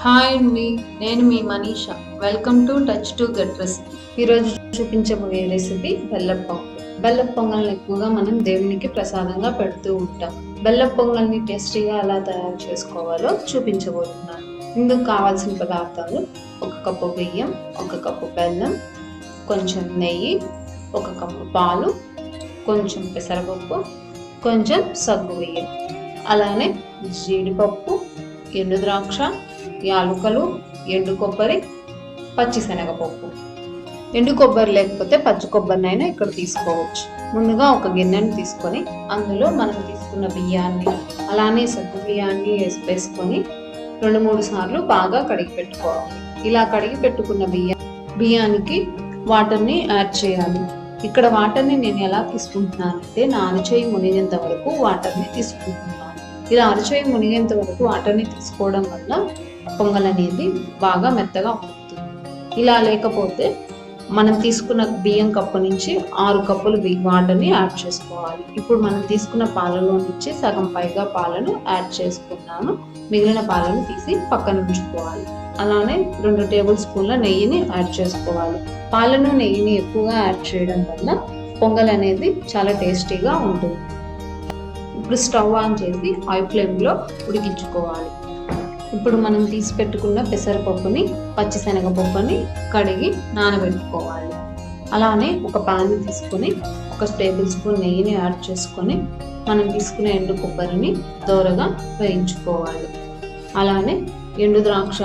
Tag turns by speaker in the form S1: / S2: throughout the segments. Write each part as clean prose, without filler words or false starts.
S1: Hi అండి, నేను మీ Manisha. Welcome to touch to get recipe. ఈరోజు చూపించబోయే రెసిపీ బెల్లం పొంగల్. బెల్లం పొంగల్ని ఎక్కువగా మనం దేవునికి ప్రసాదంగా పెడుతూ ఉంటాం. బెల్లం పొంగల్ని టేస్టీగా ఎలా తయారు చేసుకోవాలో చూపించబోతున్నాను. ఇందుకు కావాల్సిన పదార్థాలు: 1 కప్పు బియ్యం, 1 కప్పు బెల్లం, కొంచెం నెయ్యి, 1 కప్పు పాలు, కొంచెం పెసరపప్పు, కొంచెం సగ్గు బియ్యం, అలానే జీడిపప్పు, ఎండు ద్రాక్ష, యాలకులు, ఎండు కొబ్బరి, పచ్చిశనగపప్పు. ఎండు కొబ్బరి లేకపోతే పచ్చి కొబ్బరినైనా ఇక్కడ తీసుకోవచ్చు. ముందుగా ఒక గిన్నెని తీసుకొని అందులో మనం తీసుకున్న బియ్యాన్ని అలానే సగ్గు బియ్యాన్ని వేసుకొని 2-3 సార్లు బాగా కడిగి పెట్టుకోవాలి. ఇలా కడిగి పెట్టుకున్న బియ్యానికి వాటర్ని యాడ్ చేయాలి. ఇక్కడ వాటర్ని నేను ఎలా తీసుకుంటున్నానంటే నా అరచేయి మునిగేంత వరకు వాటర్ని తీసుకుంటున్నాను. ఇలా అరచేయి మునిగేంత వరకు వాటర్ని తీసుకోవడం వల్ల పొంగల్ అనేది బాగా మెత్తగా ఉడుకుతుంది. ఇలా లేకపోతే మనం తీసుకున్న బియ్యం కప్పు నుంచి 6 కప్పులు వాటర్ని యాడ్ చేసుకోవాలి. ఇప్పుడు మనం తీసుకున్న పాలలో నుంచి సగం పైగా పాలను యాడ్ చేసుకున్నాను. మిగిలిన పాలను తీసి పక్కన ఉంచుకోవాలి. అలానే 2 టేబుల్ స్పూన్ల నెయ్యిని యాడ్ చేసుకోవాలి. పాలను నెయ్యిని ఎక్కువగా యాడ్ చేయడం వల్ల పొంగల్ అనేది చాలా టేస్టీగా ఉంటుంది. ఇప్పుడు స్టవ్ ఆన్ చేసి హై ఫ్లేమ్లో ఉడికించుకోవాలి. ఇప్పుడు మనం తీసి పెట్టుకున్న పెసరపప్పుని, పచ్చిశనగపప్పుని కడిగి నానబెట్టుకోవాలి. అలానే ఒక పాన్ తీసుకొని 1 టేబుల్ స్పూన్ నెయ్యిని యాడ్ చేసుకొని మనం తీసుకున్న ఎండు కొబ్బరిని దోరగా వేయించుకోవాలి. అలానే ఎండు ద్రాక్ష,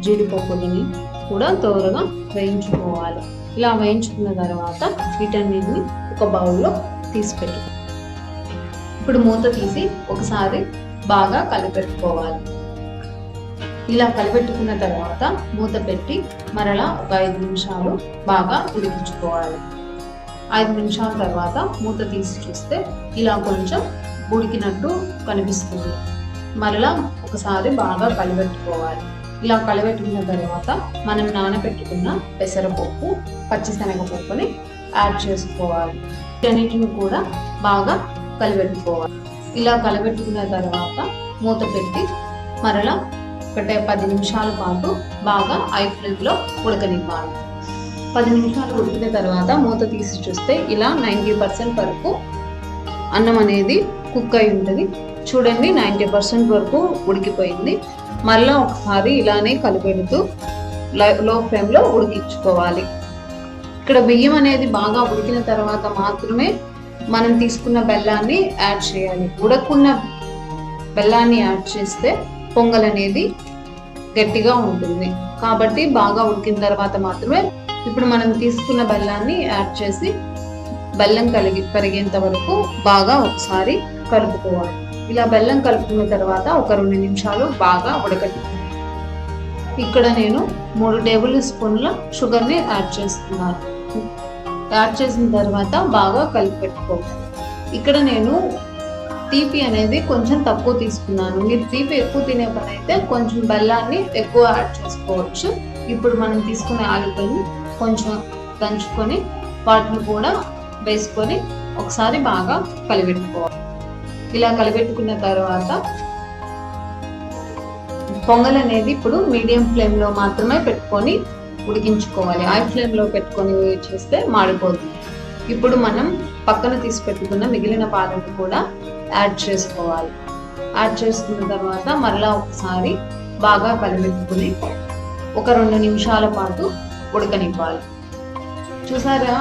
S1: జీడిపప్పులని కూడా దోరగా వేయించుకోవాలి. ఇలా వేయించుకున్న తర్వాత వీటన్నిటిని ఒక బౌల్లో తీసి పెట్టుకోవాలి. ఇప్పుడు మూత తీసి ఒకసారి బాగా కలిపెట్టుకోవాలి. ఇలా కలిపెట్టుకున్న తర్వాత మూత పెట్టి మరలా ఒక 5 నిమిషాలు బాగా ఉడికించుకోవాలి. 5 నిమిషాల తర్వాత మూత తీసి చూస్తే ఇలా కొంచెం ఉడికినట్టు కనిపిస్తుంది. మరలా ఒకసారి బాగా కలిపెట్టుకోవాలి. ఇలా కలిపెట్టుకున్న తర్వాత మనం నానబెట్టుకున్న పెసరపప్పు, పచ్చిశనగపప్పుని యాడ్ చేసుకోవాలి. వీటన్నిటిని కూడా బాగా కలిపెట్టుకోవాలి. ఇలా కలిపెట్టుకున్న తర్వాత మూత పెట్టి మరలా 10 నిమిషాల పాటు బాగా హై ఫ్లేమ్లో ఉడకనివ్వాలి. 10 నిమిషాలు ఉడికిన తర్వాత మూత తీసి చూస్తే ఇలా 90% వరకు అన్నం అనేది కుక్ అయి ఉంటుంది. చూడండి, 90% వరకు ఉడికిపోయింది. మళ్ళీ ఒకసారి ఇలానే కలిపెడుతూ లో ఫ్లేమ్లో ఉడికించుకోవాలి. ఇక్కడ బియ్యం అనేది బాగా ఉడికిన తర్వాత మాత్రమే మనం తీసుకున్న బెల్లాన్ని యాడ్ చేయాలి. ఉడకున్న బెల్లాన్ని యాడ్ చేస్తే పొంగల్ అనేది గట్టిగా ఉంటుంది. కాబట్టి బాగా ఉడికిన తర్వాత మాత్రమే ఇప్పుడు మనం తీసుకున్న బెల్లాన్ని యాడ్ చేసి బెల్లం కరిగేంత వరకు బాగా ఒకసారి కలుపుకోవాలి. ఇలా బెల్లం కలుపుకున్న తర్వాత ఒక 2 నిమిషాలు బాగా ఉడకనివ్వాలి. ఇక్కడ నేను 3 టేబుల్ స్పూన్ల షుగర్ని యాడ్ చేస్తున్నాను. యాడ్ చేసిన తర్వాత బాగా కలిపి పెట్టుకోవాలి. ఇక్కడ నేను తీపి అనేది కొంచెం తక్కువ తీసుకున్నాను. మీరు తీపి ఎక్కువ తినే పని అయితే కొంచెం బెల్లాన్ని ఎక్కువ యాడ్ చేసుకోవచ్చు. ఇప్పుడు మనం తీసుకునే యాలకుల్ని కొంచెం దంచుకొని వాటిని కూడా వేసుకొని ఒకసారి బాగా కలిపెట్టుకోవాలి. ఇలా కలిపెట్టుకున్న తర్వాత పొంగల్ అనేది ఇప్పుడు మీడియం ఫ్లేమ్లో మాత్రమే పెట్టుకొని ఉడికించుకోవాలి. హై ఫ్లేమ్లో పెట్టుకొని చేస్తే మాడిపోతుంది. ఇప్పుడు మనం పక్కన తీసి పెట్టుకున్న మిగిలిన పాలను కూడా యాడ్ చేసుకోవాలి. యాడ్ చేసుకున్న తర్వాత మరలా ఒకసారి బాగా కలిపెట్టుకుని ఒక 2 నిమిషాల పాటు ఉడకనివ్వాలి. చూసారా,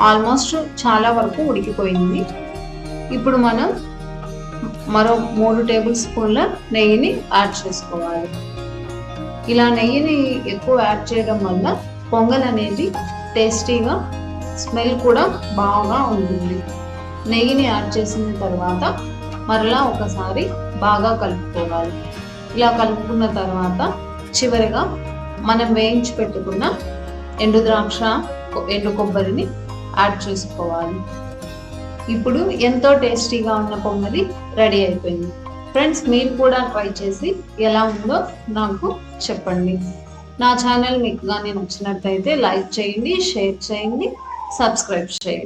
S1: ఆల్మోస్ట్ చాలా వరకు ఉడికిపోయింది. ఇప్పుడు మనం మరో 3 టేబుల్ స్పూన్ల నెయ్యిని యాడ్ చేసుకోవాలి. ఇలా నెయ్యిని ఎక్కువ యాడ్ చేయడం వల్ల పొంగల్ అనేది టేస్టీగా, స్మెల్ కూడా బాగా ఉంటుంది. నెయ్యిని యాడ్ చేసిన తర్వాత మరలా ఒకసారి బాగా కలుపుకోవాలి. ఇలా కలుపుకున్న తర్వాత చివరిగా మనం వేయించి పెట్టుకున్న ఎండు ద్రాక్ష, ఎండు కొబ్బరిని యాడ్ చేసుకోవాలి. ఇప్పుడు ఎంతో టేస్టీగా ఉన్న పొంగలి రెడీ అయిపోయింది. ఫ్రెండ్స్, మీరు కూడా ట్రై చేసి ఎలా ఉందో నాకు చెప్పండి. నా ఛానల్ మీకు కానీ నచ్చినట్లయితే లైక్ చేయండి, షేర్ చేయండి, సబ్స్క్రైబ్ చేయండి.